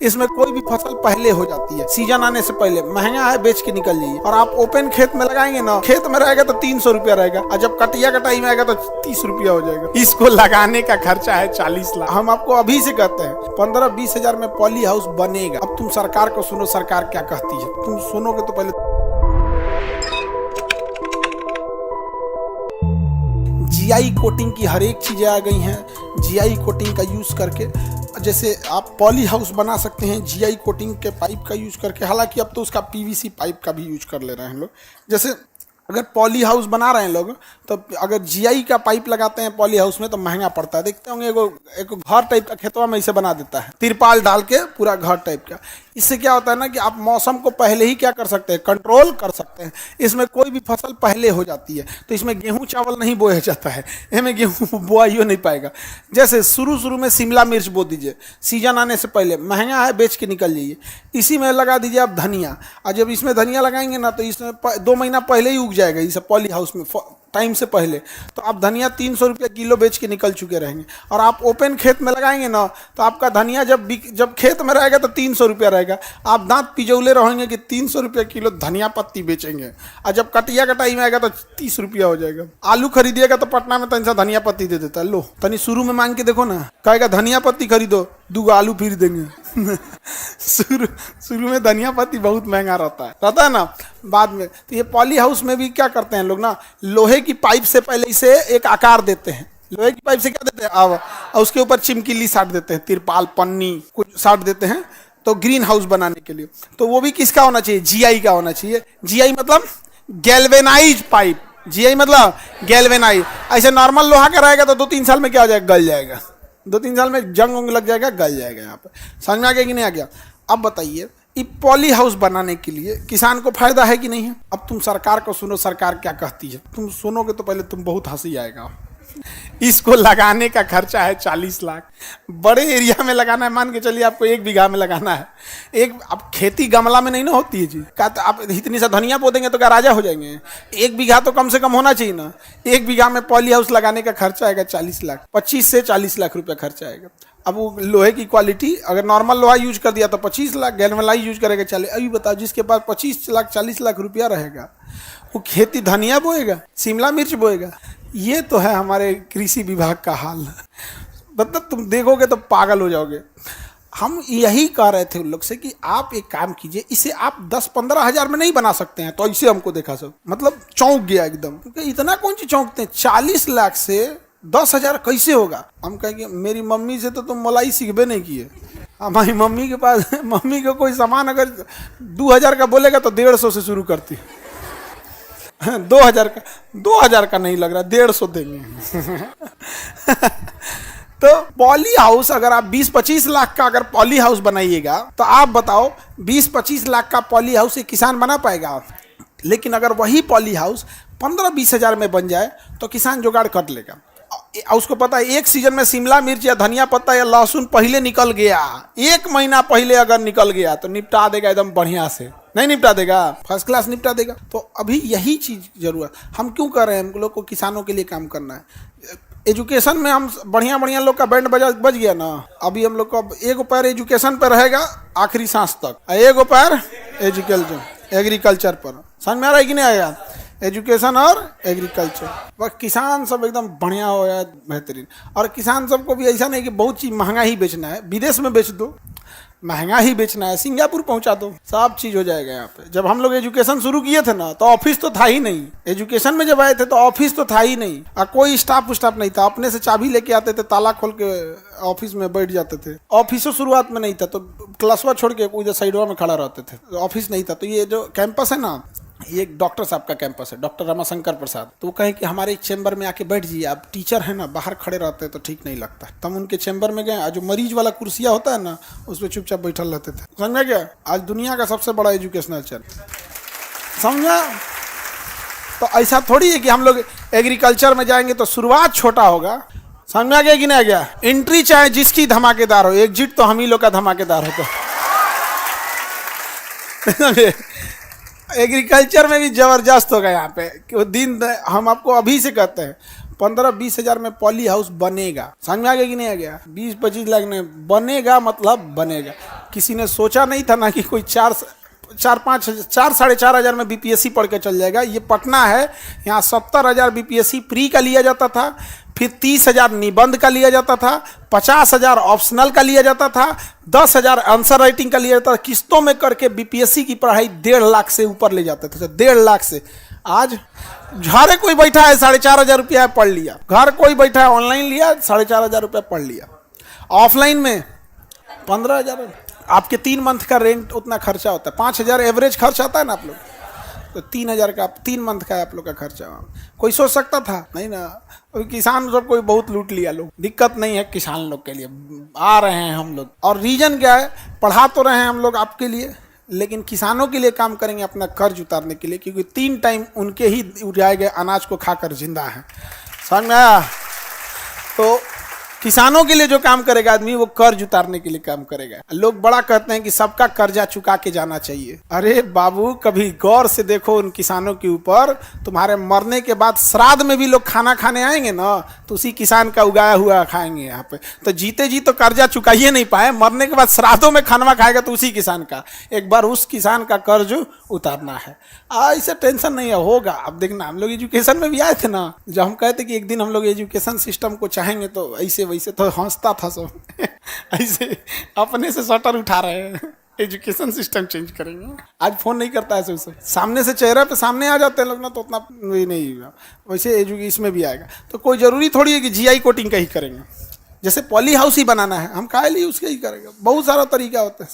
इसमें कोई भी फसल पहले हो जाती है, सीजन आने से पहले। महंगा है, बेच के निकल जाइए। और आप ओपन खेत में लगाएंगे ना, खेत में रहेगा तो 300 रुपया रहेगा, और जब कटिया कटाई में आएगा तो 30 रुपया हो जाएगा। इसको लगाने का खर्चा है 40 लाख। हम आपको अभी से कहते हैं 15-20 हजार में पॉली हाउस बनेगा। अब तुम सरकार को सुनो, सरकार क्या कहती है। तुम सुनोगे तो पहले जीआई कोटिंग की हर एक चीजें आ गई हैं। जीआई कोटिंग का यूज करके जैसे आप पॉली हाउस बना सकते हैं जीआई कोटिंग के पाइप का यूज करके। हालांकि अब तो उसका पीवीसी पाइप का भी यूज कर ले रहे हैं लोग। जैसे अगर पॉली हाउस बना रहे हैं लोग, तो अगर जीआई का पाइप लगाते हैं पॉली हाउस में तो महंगा पड़ता है। देखते होंगे एक घर टाइप का खेतवा में इसे बना देता है, तिरपाल डाल के पूरा घर टाइप का। इससे क्या होता है ना कि आप मौसम को पहले ही क्या कर सकते हैं, कंट्रोल कर सकते हैं। इसमें कोई भी फसल पहले हो जाती है, तो इसमें गेहूं चावल नहीं बोया जाता है, इसमें गेहूं बोआ ही नहीं पाएगा। जैसे शुरू में शिमला मिर्च बो दीजिए, सीजन आने से पहले। महंगा है, बेच के निकल जाइए। इसी में लगा दीजिए आप धनिया, और जब इसमें धनिया लगाएंगे ना तो इसमें 2 महीना पहले ही उग जाएगा। इसे पॉली हाउस में टाइम से पहले तो आप धनिया 300 रुपये किलो बेच के निकल चुके रहेंगे। और आप ओपन खेत में लगाएंगे ना तो आपका धनिया जब खेत में रहेगा तो 300 रुपया रहेगा। आप दांत पिजौले रहेंगे कि 300 रुपये किलो धनिया पत्ती बेचेंगे, और जब कटिया कटाई में आएगा तो 30 रुपया हो जाएगा। आलू खरीदिएगा तो पटना में तनिसा धनिया पत्ती दे देता है। लो तनी शुरू में मांग के देखो ना, कहेगा धनिया पत्ती खरीदो, 2 आलू फिर देंगे। शुरू में धनिया पत्ती बहुत महंगा रहता है ना। बाद में तो ये पॉली हाउस में भी क्या करते हैं लोग ना, लोहे की पाइप से पहले इसे एक आकार देते हैं। लोहे की पाइप से क्या देते हैं, और उसके ऊपर चिमकीली साट देते हैं, तिरपाल पन्नी कुछ साट देते हैं, तो ग्रीन हाउस बनाने के लिए। तो वो भी किसका होना चाहिए, जीआई का होना चाहिए। जीआई मतलब गैल्वेनाइज पाइप, जीआई मतलब गैल्वेनाइज। ऐसे नॉर्मल लोहा का रहेगा तो 2-3 साल में क्या हो जाएगा, गल जाएगा। 2-3 साल में जंग उंग लग जाएगा, गल जाएगा। यहाँ पे समझ में आ गया कि नहीं आ गया। अब बताइए, ये पॉली हाउस बनाने के लिए किसान को फायदा है कि नहीं है। अब तुम सरकार को सुनो, सरकार क्या कहती है। तुम सुनोगे तो पहले तुम बहुत हंसी आएगा। इसको लगाने का खर्चा है 40 लाख। बड़े एरिया में लगाना है, मान के चलिए आपको 1 बीघा में लगाना है। अब खेती गमला में नहीं ना होती है जी। क्या तो आप इतनी सा धनिया बो देंगे तो क्या राजा हो जाएंगे। 1 बीघा तो कम से कम होना चाहिए ना। 1 बीघा में पॉली हाउस लगाने का खर्चा आएगा 40 लाख। 25 से 40 लाख रुपया खर्चा आएगा। अब वो लोहे की क्वालिटी, अगर नॉर्मल लोहा यूज कर दिया तो 25 लाख, गैल्वेनाइज यूज करेगा 40। अभी बताओ, जिसके पास 25 लाख 40 लाख रुपया रहेगा, वो खेती धनिया बोएगा, शिमला मिर्च बोएगा। ये तो है हमारे कृषि विभाग का हाल। मतलब तुम देखोगे तो पागल हो जाओगे। हम यही कह रहे थे उन लोग से कि आप एक काम कीजिए, इसे आप 10-15 हजार में नहीं बना सकते हैं। तो इसे हमको देखा सब, मतलब चौंक गया एकदम, क्योंकि इतना कौन सी चौंकते हैं। 40 लाख से 10 हजार कैसे होगा। हम कहेंगे मेरी मम्मी से तो तुम मलाई सीखबे नहीं किए। हमारी मम्मी के पास, मम्मी को कोई सामान अगर 2000 का बोलेगा तो 150 से शुरू करती है। 2000 का नहीं लग रहा, 150 देंगे। तो पॉली हाउस अगर आप 20-25 लाख का अगर पॉली हाउस बनाइएगा तो आप बताओ 20-25 लाख का पॉली हाउस एक किसान बना पाएगा। लेकिन अगर वही पॉली हाउस 15-20 हजार में बन जाए तो किसान जुगाड़ कर लेगा। उसको पता है 1 सीजन में शिमला मिर्च या धनिया पत्ता या लहसुन पहले निकल गया, 1 महीना पहले अगर निकल गया तो निपटा देगा एकदम बढ़िया से। नहीं निपटा देगा, फर्स्ट क्लास निपटा देगा। तो अभी यही चीज जरूरत। हम क्यों कर रहे हैं, हम लोग को किसानों के लिए काम करना है। एजुकेशन में हम बढ़िया लोग का बैंड बज गया ना। अभी हम लोग को 1 पैर एजुकेशन पर रहेगा आखिरी सांस तक, 1 पैर एग्रीकल्चर पर। समझ में आ रहा है कि नहीं आया, एजुकेशन और एग्रीकल्चर। वह किसान सब एकदम बढ़िया हो जाए, बेहतरीन। और किसान सबको भी ऐसा नहीं कि बहुत चीज महंगा ही बेचना है, विदेश में बेच दो, महंगा ही बेचना है, सिंगापुर पहुंचा दो, सब चीज हो जाएगा यहाँ पे। जब हम लोग एजुकेशन शुरू किए थे ना तो ऑफिस तो था ही नहीं। एजुकेशन में जब आए थे तो ऑफिस तो था ही नहीं, और कोई स्टाफ नहीं था। अपने से चाबी लेके आते थे, ताला खोल के ऑफिस में बैठ जाते थे। ऑफिसो शुरुआत में नहीं था, तो क्लासवा छोड़ के उधर साइडवा में खड़ा रहते थे, ऑफिस नहीं था। तो ये जो कैंपस है ना, ये एक डॉक्टर साहब का कैंपस है, डॉक्टर रमाशंकर प्रसाद। तो वो कहें कि हमारे चैम्बर में आके बैठ जाइए। आप टीचर है ना, बाहर खड़े रहते हैं तो ठीक नहीं लगता। तब उनके चैम्बर में गए, जो मरीज वाला कुर्सिया होता है ना, उस पर चुपचाप बैठल रहते थे। समझ में गया, आज दुनिया का सबसे बड़ा एजुकेशनल चैनल, समझा। तो ऐसा थोड़ी है कि हम लोग एग्रीकल्चर में जाएंगे तो शुरुआत छोटा होगा। समझ में आ गया कि नहीं आ गया। एंट्री चाहे जिसकी धमाकेदार हो, एग्जिट तो हम ही लोग का धमाकेदार होता। एग्रीकल्चर में भी जबरदस्त होगा यहाँ पे कि दिन। हम आपको अभी से कहते हैं 15-20 हजार में पॉली हाउस बनेगा। समझ में आ गया कि नहीं आ गया। 20-25 लाख में बनेगा, मतलब बनेगा। किसी ने सोचा नहीं था ना कि कोई 4,500 में बीपीएससी पढ़ के चल जाएगा। ये पटना है, यहाँ 70,000 बीपीएससी प्री का लिया जाता था, फिर 30,000 निबंध का लिया जाता था, 50,000 ऑप्शनल का लिया जाता था, 10,000 आंसर राइटिंग का लिया जाता था। किस्तों में करके बीपीएससी की पढ़ाई 1.5 लाख से ऊपर ले जाते थे, 1.5 लाख से। आज घर कोई बैठा है 4,500 रुपया पढ़ लिया, घर कोई बैठा है ऑनलाइन लिया 4,500 रुपया पढ़ लिया, ऑफलाइन में 15,000। आपके 3 मंथ का रेंट उतना खर्चा होता है, 5,000 एवरेज खर्च आता है ना आप लोग, तो 3,000 का 3 मंथ का आप लोग का खर्चा। कोई सोच सकता था नहीं ना। अभी किसान सब कोई बहुत लूट लिया लोग, दिक्कत नहीं है किसान लोग के लिए, आ रहे हैं हम लोग। और रीजन क्या है, पढ़ा तो रहे हैं हम लोग आपके लिए, लेकिन किसानों के लिए काम करेंगे अपना कर्ज उतारने के लिए, क्योंकि 3 टाइम उनके ही उड़ाए गए अनाज को खाकर जिंदा है। समझ में आया? तो किसानों के लिए जो काम करेगा आदमी, वो कर्ज उतारने के लिए काम करेगा। लोग बड़ा कहते हैं कि सबका कर्जा चुका के जाना चाहिए। अरे बाबू, कभी गौर से देखो उन किसानों के ऊपर। तुम्हारे मरने के बाद श्राद्ध में भी लोग खाना खाने आएंगे ना, तो उसी किसान का उगाया हुआ खाएंगे यहाँ पे। तो जीते जी तो कर्जा चुकाइए नहीं पाए, मरने के बाद श्राद्धों में खाना खाएगा तो उसी किसान का। एक बार उस किसान का कर्ज उतारना है। ऐसे टेंशन नहीं है, होगा। अब देखना, हम लोग एजुकेशन में भी आए थे ना, जब हम कहते कि एक दिन हम लोग एजुकेशन सिस्टम को चाहेंगे, तो ऐसे वैसे तो हंसता था सब ऐसे अपने से शटर उठा रहे हैं, एजुकेशन सिस्टम चेंज करेंगे। आज फोन नहीं करता है सब, सामने से चेहरे पे सामने आ जाते हैं लोग ना, तो उतना नहीं हुआ। वैसे इसमें भी आएगा, तो कोई जरूरी थोड़ी है कि जीआई कोटिंग का ही करेंगे। जैसे पॉली हाउस ही बनाना है, हम काहे लिए उसके ही करेंगे, बहुत सारा तरीका होता है।